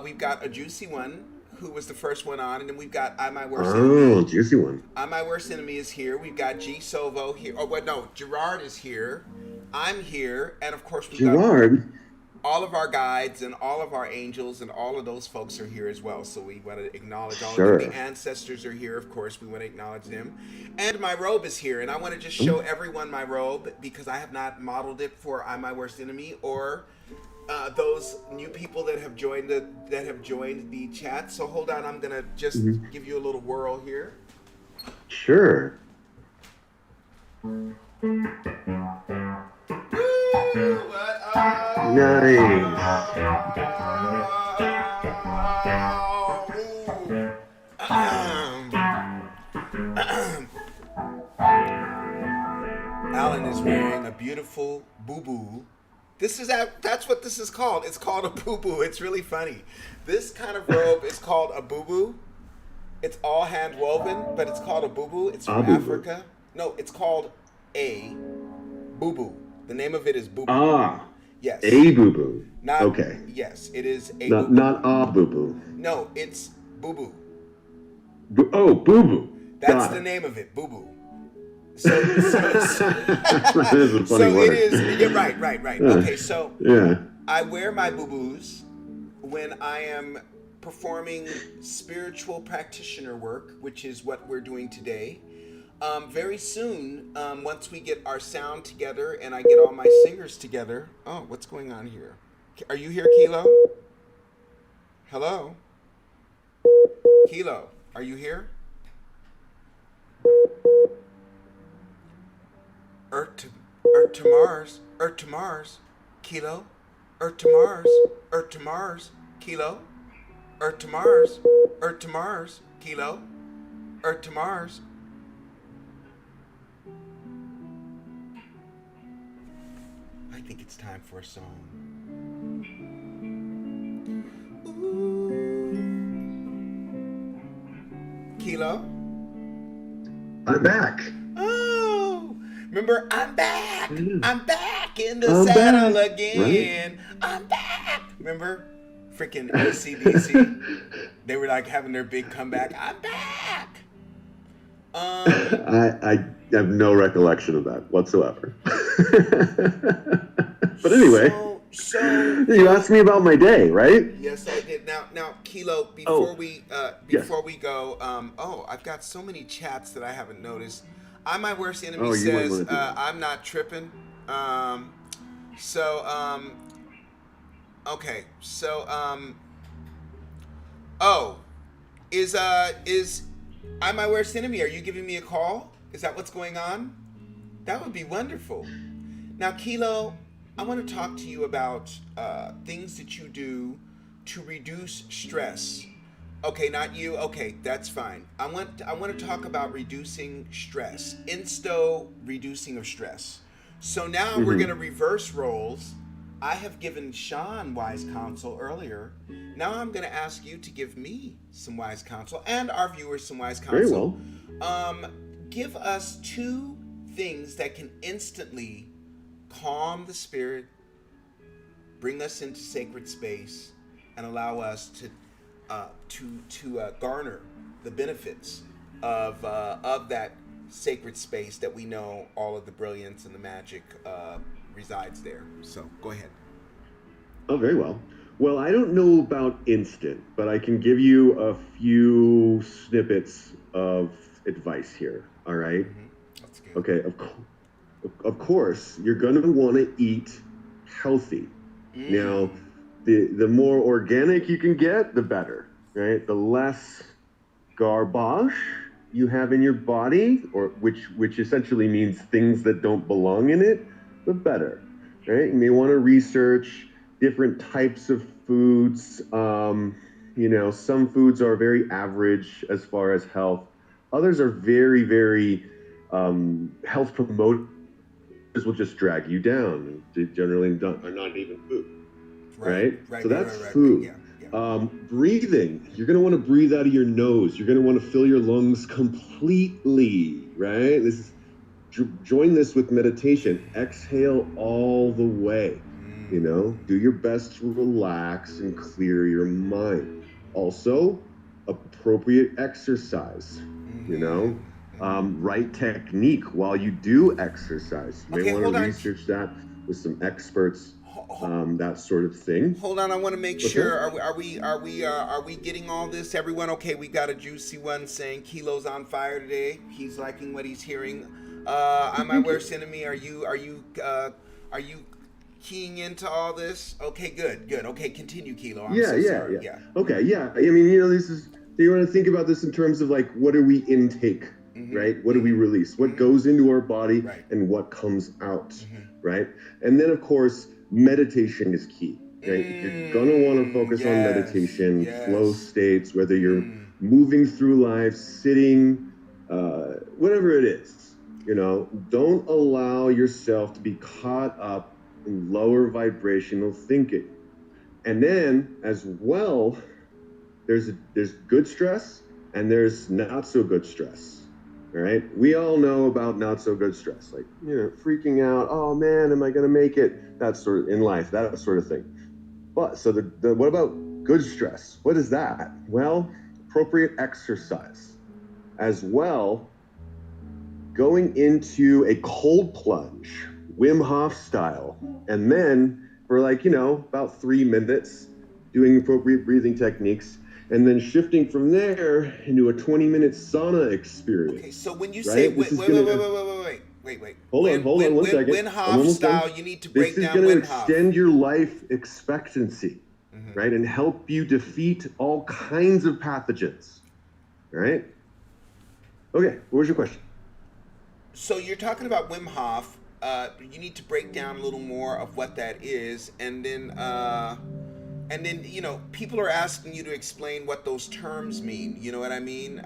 We've got a juicy one who was the first one on, and then we've got I My Worst Enemy. Oh, juicy one. I My Worst Enemy is here. We've got G Sovo here. Oh, wait, no, Gerard is here. I'm here, and of course we've Gerard. got all of our guides and all of our angels and all of those folks are here as well. So we want to acknowledge all Sure. of them. The ancestors are here, of course. We want to acknowledge them. And my robe is here. And I want to just show everyone my robe because I have not modeled it for I My Worst Enemy or those new people that have joined the chat. So hold on. I'm going to just give you a little whirl here. Sure. Alan is wearing a beautiful boo-boo. That's what this is called. It's called a boo-boo. It's really funny. This kind of robe is called a boo-boo. It's all hand woven, but it's called a boo-boo. It's from Africa. No, it's called a boo-boo. The name of it is boo-boo. Ah. Yes. A boo-boo. Not, okay. Yes, it is a not, boo-boo. Not a boo-boo. No, it's boo-boo. Boo-boo. That's the name of it, boo-boo. So that is a funny so word. it is. Yeah, right. Okay, so yeah. I wear my boo-boos when I am performing spiritual practitioner work, which is what we're doing today. Very soon, once we get our sound together and I get all my singers together. Oh, what's going on here? Are you here, Kilo? Hello? Kilo, are you here? Earth to Mars, Kilo. Earth to Mars, Kilo. Earth to Mars, Kilo. Earth to Mars. I think it's time for a song. Ooh. Kilo? I'm back. Oh, remember, I'm back. Yeah. I'm back in the I'm saddle back, again. right? I'm back. Remember? Freaking ACDC. They were like having their big comeback. I'm back. I have no recollection of that whatsoever. But anyway, so you asked me about my day, right? yes, I did. Now, Kilo, before we go, I've got so many chats that I haven't noticed. I My Worst Enemy Oh, you might says wanna do that. I'm not tripping. Okay, so is I My Worst Enemy? Are you giving me a call? Is that what's going on? That would be wonderful. Now, Kilo, I want to talk to you about things that you do to reduce stress. Okay, not you. Okay, that's fine. I want to talk about reducing stress. Reducing of stress. So now we're going to reverse roles. I have given Sean wise counsel earlier. Now I'm going to ask you to give me some wise counsel and our viewers some wise counsel. Very well. Give us 2 things that can instantly calm the spirit, bring us into sacred space, and allow us to garner the benefits of that sacred space that we know all of the brilliance and the magic resides there. So go ahead. Oh, very well. Well, I don't know about instant, but I can give you a few snippets of advice here. All right? That's good. Okay. Of course, you're going to want to eat healthy. Now, the more organic you can get, the better, right? The less garbage you have in your body, or which essentially means things that don't belong in it, the better, right? You may want to research different types of foods. Some foods are very average as far as health. Others are very, very health promoters will just drag you down. They generally are not even food. Right? So that's food. Yeah. Breathing. You're going to want to breathe out of your nose. You're going to want to fill your lungs completely, right? Join this with meditation. Exhale all the way. Do your best to relax and clear your mind. Also, appropriate exercise. Right technique while you do exercise. You may want to research that with some experts. That sort of thing. Hold on, I want to make sure. Are we getting all this? Everyone, okay? We got a juicy one saying Kilo's on fire today. He's liking what he's hearing. I'm my worst enemy. Are you keying into all this? Okay, good. Okay, continue, Kilo. I'm so sorry. Yeah. Okay, yeah. I mean, this is. You want to think about this in terms of like, what do we intake, right? What do we release? What goes into our body, and what comes out, right? And then, of course, meditation is key, right? You're gonna want to focus on meditation, flow states, whether you're moving through life, sitting, whatever it is. Don't allow yourself to be caught up in lower vibrational thinking. And then, as well, there's good stress and there's not so good stress. All right, we all know about not so good stress, like freaking out. Oh man, am I gonna make it? That sort of in life, that sort of thing. But so what about good stress? What is that? Well, appropriate exercise, as well. Going into a cold plunge, Wim Hof style, and then for about 3 minutes, doing appropriate breathing techniques. And then shifting from there into a 20-minute sauna experience. Okay, so when you say wait. Hold on 1 second. Wim Hof style, you need to break down Wim Hof. This is going to extend your life expectancy, right, and help you defeat all kinds of pathogens. All right. Okay, what was your question? So you're talking about Wim Hof. You need to break down a little more of what that is, and then people are asking you to explain what those terms mean. You know what I mean?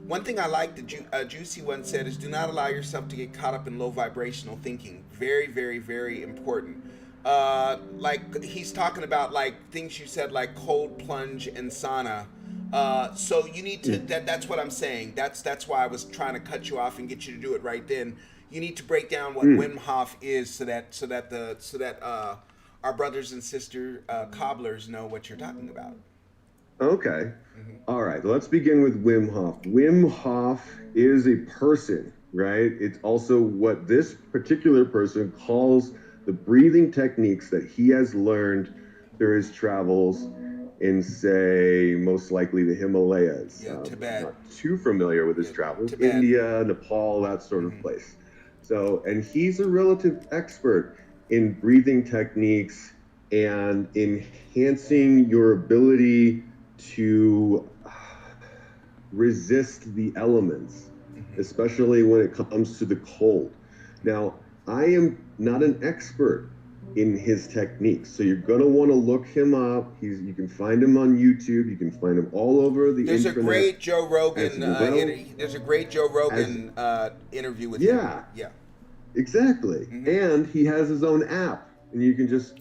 One thing I like that Juicy one said is do not allow yourself to get caught up in low vibrational thinking. Very, very, very important. Like he's talking about like things you said like cold plunge and sauna. So you need to. That's what I'm saying. That's why I was trying to cut you off and get you to do it right then. You need to break down what Wim Hof is so that our brothers and sister cobblers know what you're talking about. Okay. All right. Let's begin with Wim Hof. Wim Hof is a person, right? It's also what this particular person calls the breathing techniques that he has learned through his travels in, say, most likely the Himalayas. Yeah, Tibet. Not too familiar with his travels. Tibet. India, Nepal, that sort of place. So, and he's a relative expert in breathing techniques and enhancing your ability to resist the elements, especially when it comes to the cold. Now, I am not an expert in his techniques. So you're gonna want to look him up. You can find him on YouTube. You can find him all over the There's internet. a great Joe Rogan. There's a great Joe Rogan interview with him. Yeah. Exactly. And he has his own app, and you can just,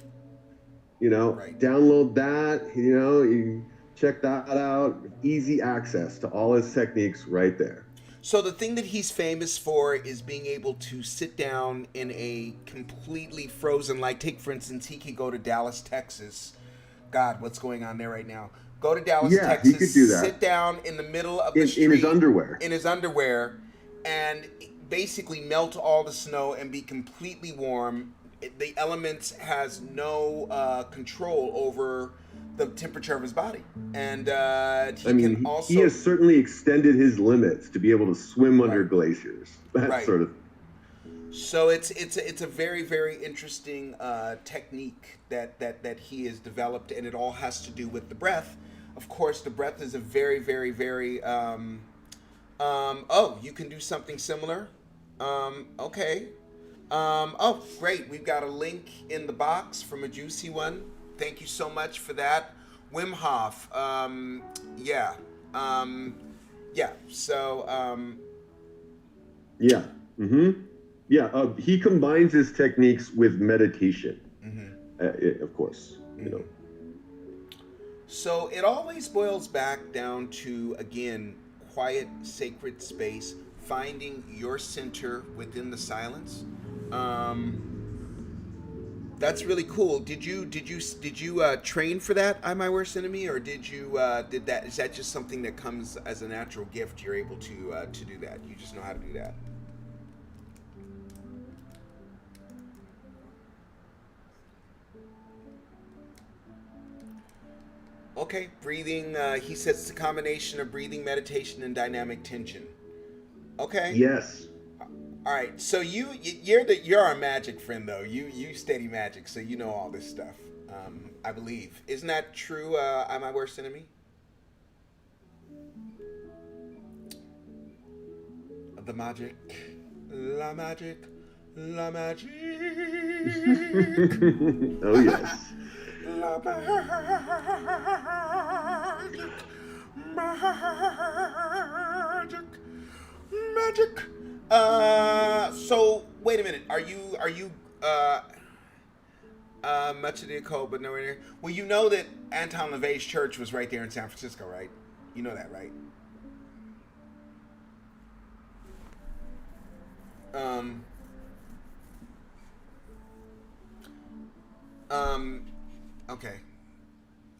download that. You can check that out. Easy access to all his techniques right there. So the thing that he's famous for is being able to sit down in a completely frozen, like take for instance, he could go to Dallas, Texas. God, what's going on there right now? Go to Dallas, Texas. He could do that. Sit down in the middle of the street in his underwear. And basically melt all the snow and be completely warm. The elements has no control over the temperature of his body, and he has certainly extended his limits to be able to swim under glaciers. That sort of. So it's a very, very interesting technique that he has developed, and it all has to do with the breath. Of course, the breath is a very, very, very. You can do something similar. Okay. Great. We've got a link in the box from a juicy one. Thank you so much for that. Wim Hof. He combines his techniques with meditation. Of course, So it always boils back down to, again, quiet, sacred space, finding your center within the silence. That's really cool. Did you train for that, I'm My Worst Enemy, or is that just something that comes as a natural gift? You're able to do that. You just know how to do that. Okay, breathing. He says it's a combination of breathing, meditation, and dynamic tension. Okay. Yes. All right, so you're our magic friend though. You study magic, so you know all this stuff. I believe. Isn't that true? I'm My Worst Enemy. The magic, la magic, la magic. Oh yes. La magic. So wait a minute. Are you much of the occult, but nowhere near? Well, you know that Anton LaVey's church was right there in San Francisco, right? You know that, right?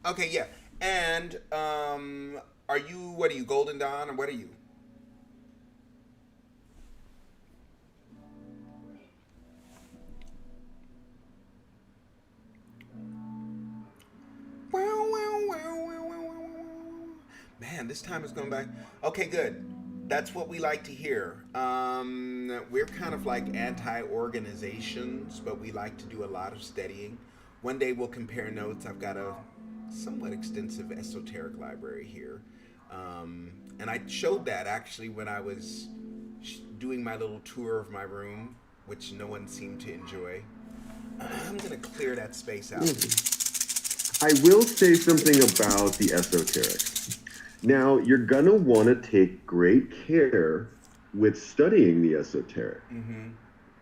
Okay, yeah. And what are you, Golden Dawn, or what are you? Man, this time is going back. Okay, good. That's what we like to hear. We're kind of like anti-organizations, but we like to do a lot of studying. One day we'll compare notes. I've got a somewhat extensive esoteric library here. And I showed that actually when I was doing my little tour of my room, which no one seemed to enjoy. I'm going to clear that space out. I will say something about the esoterics. Now, you're going to want to take great care with studying the esoteric.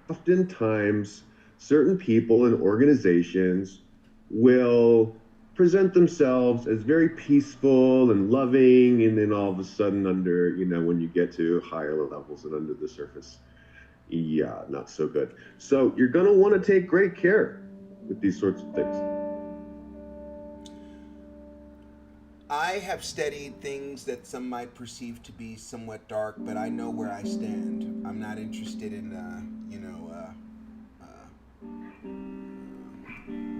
Oftentimes, certain people and organizations will present themselves as very peaceful and loving, and then all of a sudden when you get to higher levels and under the surface, not so good. So you're going to want to take great care with these sorts of things. I have studied things that some might perceive to be somewhat dark, but I know where I stand. I'm not interested in,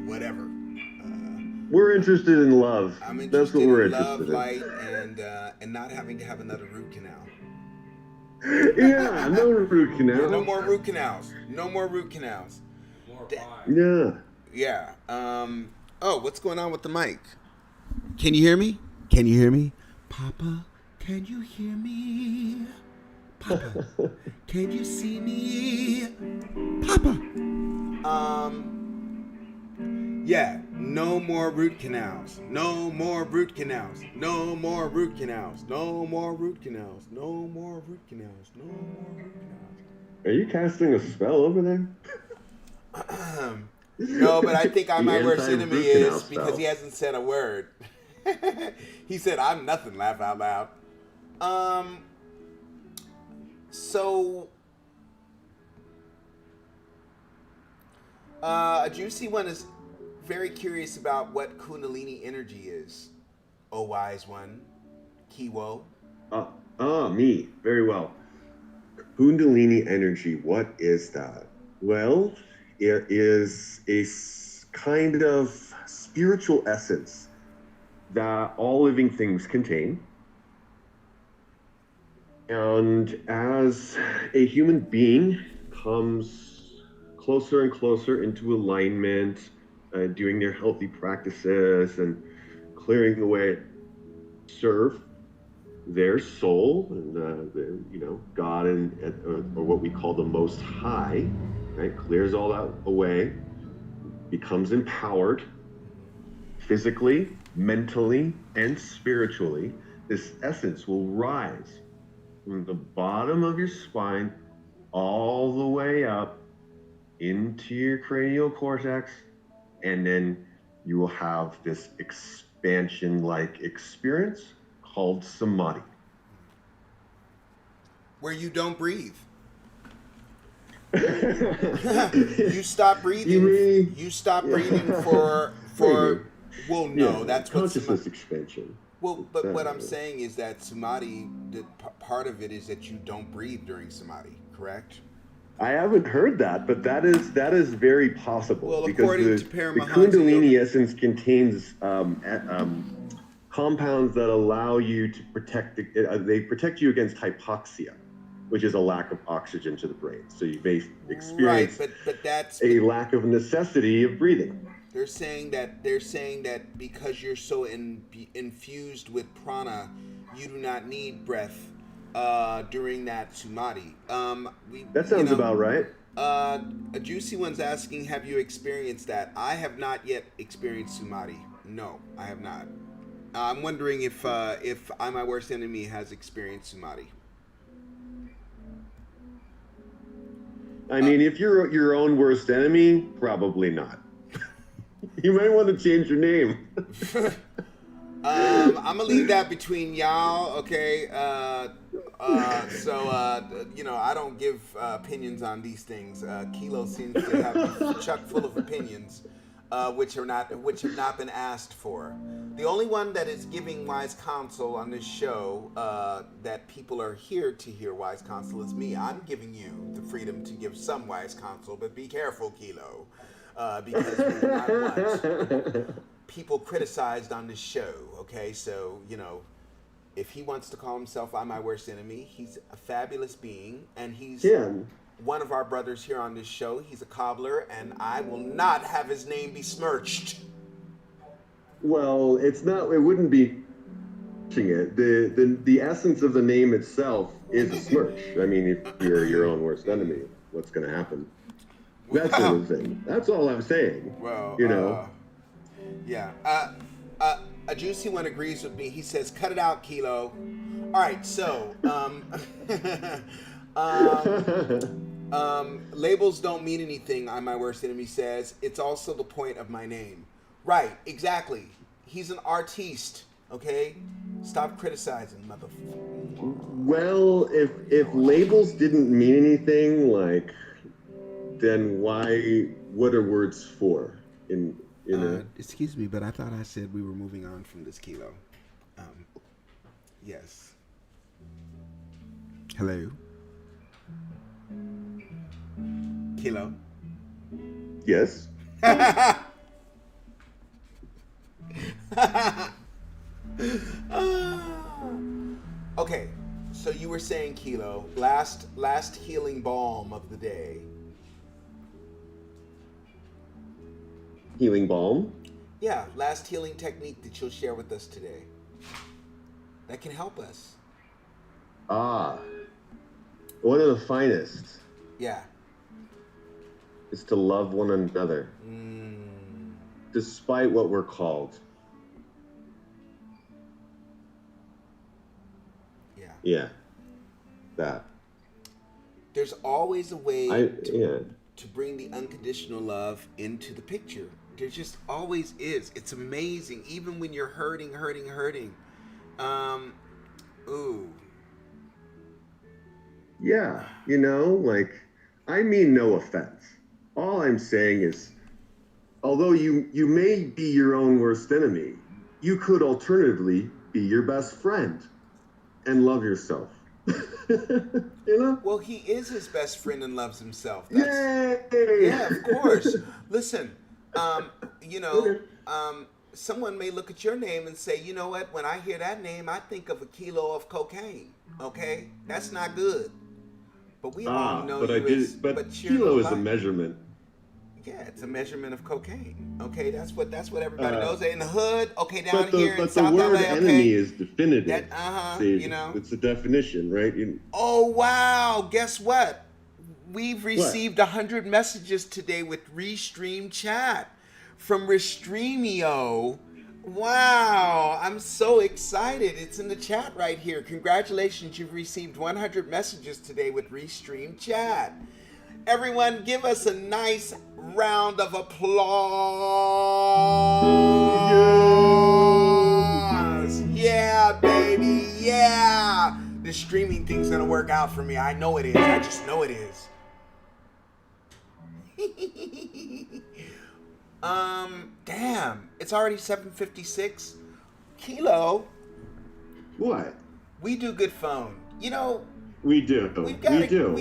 whatever. We're interested in love. I'm interested That's what we're in love, interested light, and not having to have another root canal. Yeah, no root canal. No more root canals. No more root canals. More Yeah. Yeah. What's going on with the mic? Can you hear me? Can you hear me? Papa, can you hear me? Papa, can you see me? Papa. Yeah, no more root canals. No more root canals. No more root canals. No more root canals. No more root canals. No more root canals. Are you casting a spell over there? No, but I think The my worst enemy anti-root canal is because spell. he hasn't said a word. He said, "I'm nothing." Laugh out loud. So, a juicy one is very curious about what Kundalini energy is. Oh, wise one, Kiwo. Me. Very well. Kundalini energy, what is that? Well, it is a kind of spiritual essence that all living things contain. And as a human being comes closer and closer into alignment, doing their healthy practices and clearing away, serve their soul and God or what we call the Most High, right? Clears all that away, becomes empowered physically, mentally, and spiritually. This essence will rise from the bottom of your spine all the way up into your cranial cortex, and then you will have this expansion-like experience called samadhi. Where you don't breathe. You stop breathing. You stop breathing for. Well, no, that's what consciousness expansion. Well, but what I'm saying is that samadhi, part of it is that you don't breathe during samadhi, correct? I haven't heard that, but that is very possible. Well, because according to the Paramahansa Kundalini essence contains compounds that allow you to they protect you against hypoxia, which is a lack of oxygen to the brain. So you may experience but that's a lack of necessity of breathing. They're saying that because you're so infused with prana, you do not need breath during that samadhi. That sounds about right. A juicy one's asking, have you experienced that? I have not yet experienced samadhi. No, I have not. I'm wondering if I, my worst enemy, has experienced samadhi. I mean, if you're your own worst enemy, probably not. You might want to change your name. I'm gonna leave that between y'all, okay? So I don't give opinions on these things. Kilo seems to have a chuck full of opinions, which have not been asked for. The only one that is giving wise counsel on this show, that people are here to hear wise counsel, is me. I'm giving you the freedom to give some wise counsel, but be careful, Kilo. Because we do not want people criticized on this show, okay? So, if he wants to call himself "I'm my worst enemy," he's a fabulous being, and he's one of our brothers here on this show. He's a cobbler, and I will not have his name besmirched. Well, it wouldn't be it. The essence of the name itself is a smirch. I mean, if you're your own worst enemy, what's going to happen? That sort of thing. That's all I'm saying. Well, yeah. A juicy one agrees with me. He says, "Cut it out, Kilo." All right, so labels don't mean anything. I'm my worst enemy says. It's also the point of my name. Right, exactly. He's an artiste. Okay, stop criticizing, motherfucker. Well, if labels didn't mean anything, then what are words for? Excuse me, but I thought I said we were moving on from this, Kilo. Yes. Hello? Kilo? Yes? Okay, so you were saying, Kilo, last healing balm of the day. Healing balm? Yeah, last healing technique that you'll share with us today. That can help us. One of the finest. Yeah. Is to love one another. despite what we're called. Yeah. Yeah. That. There's always a way Yeah. to bring the unconditional love into the picture. There just always is. It's amazing. Even when you're hurting. Ooh. Yeah, you know, like, I mean no offense. All I'm saying is, although you may be your own worst enemy, you could alternatively be your best friend and love yourself. You know? Well, he is his best friend and loves himself. Yay! Yeah, of course. Listen, you know, Okay. someone may look at your name and say, you know what, when I hear that name, I think of a kilo of cocaine. Okay? That's not good. But we all know but kilo is a measurement. Yeah, it's a measurement of cocaine. Okay, that's what everybody knows. In the hood, okay, down But here in the South word LA, okay. enemy is definitive. See, you know. It's a definition, right? Oh wow! Guess what? We've received 100 messages today with Restream chat from Restreamio. Wow! I'm so excited. It's in the chat right here. Congratulations! You've received 100 messages today with Restream chat. Everyone, give us a nice round of applause. Yeah, baby. Yeah. This streaming thing's gonna work out for me. I know it is. I just know it is. Damn. It's already 7:56. Kilo. What? We do good phone. You know, we do. We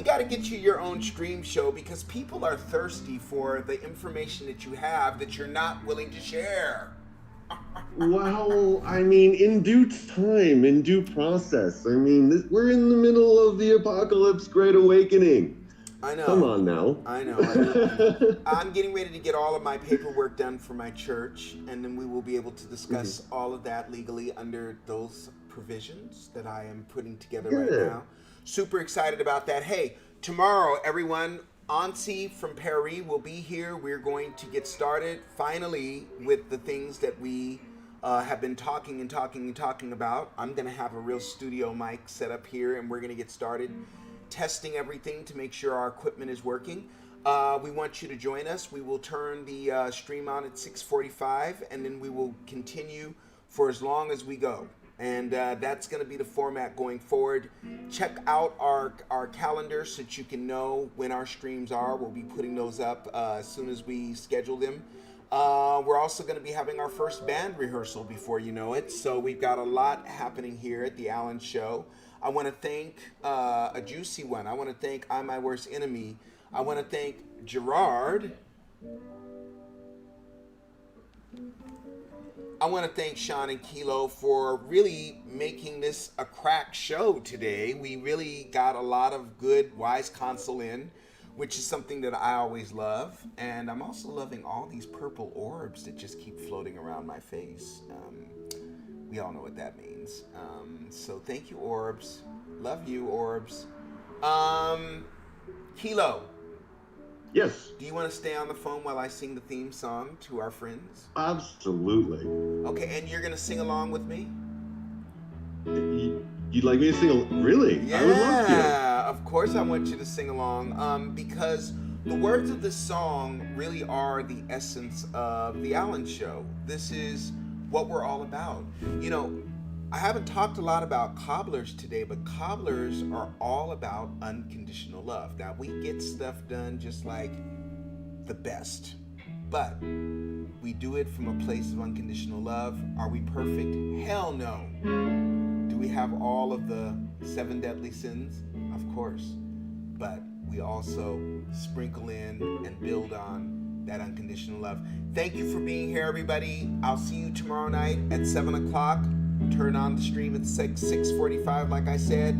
gotta get you your own stream show because people are thirsty for the information that you have that you're not willing to share. Well, I mean, in due time, in due process. I mean, we're in the middle of the apocalypse, Great Awakening. I know. Come on now. I know. I'm getting ready to get all of my paperwork done for my church, and then we will be able to discuss all of that legally under those provisions that I am putting together right now. Super excited about that. Hey, tomorrow, everyone, Ansi from Paris will be here. We're going to get started finally with the things that we have been talking about. I'm going to have a real studio mic set up here, and we're going to get started testing everything to make sure our equipment is working. We want you to join us. We will turn the stream on at 6:45, and then we will continue for as long as we go. And that's going to be the format going forward. Check out our calendar so that you can know when our streams are. We'll be putting those up as soon as we schedule them. We're also going to be having our first band rehearsal before you know it. So we've got a lot happening here at the Allen Show. I want to thank a juicy one. I want to thank I'm My Worst Enemy. I want to thank Gerard. I want to thank Sean and Kilo for really making this a crack show today. We really got a lot of good, wise counsel in, which is something that I always love. And I'm also loving all these purple orbs that just keep floating around my face. We all know what that means. So thank you, orbs. Love you, orbs. Kilo. Yes. Do you want to stay on the phone while I sing the theme song to our friends? Absolutely. Okay, and you're going to sing along with me? You'd like me to sing? Really? Yeah, I would love to. Of course I want you to sing along because the words of this song really are the essence of the Allen Show. This is what we're all about. You know, I haven't talked a lot about cobblers today, but cobblers are all about unconditional love. Now, we get stuff done just like the best, but we do it from a place of unconditional love. Are we perfect? Hell no. Do we have all of the 7 deadly sins? Of course. But we also sprinkle in and build on that unconditional love. Thank you for being here, everybody. I'll see you tomorrow night at 7 o'clock. Turn on the stream at 6:45, like I said.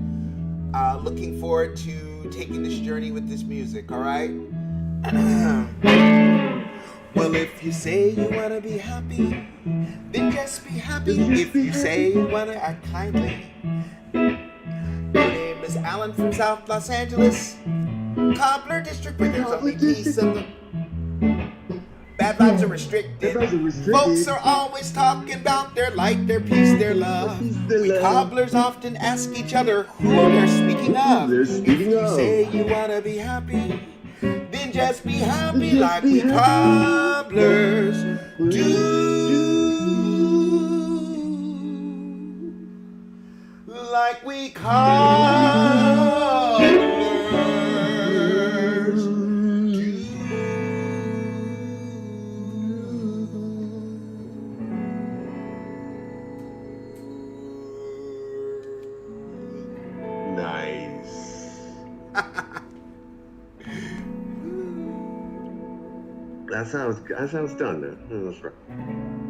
Looking forward to taking this journey with this music, all right? Well, if you say you want to be happy, then just be happy. If you say you want to act kindly. My name is Alan from South Los Angeles, Cobbler District, where there's only peace and the bad Bad vibes are restricted. Bad vibes are restricted. Folks are always talking about their light, their peace, their love. We cobblers often ask each other who they're speaking of. They're If speaking you of. say you wanna be happy, then just be happy Just like be we happy. cobblers do. Like we cobblers do. Nice. That's how it's done now. That's right.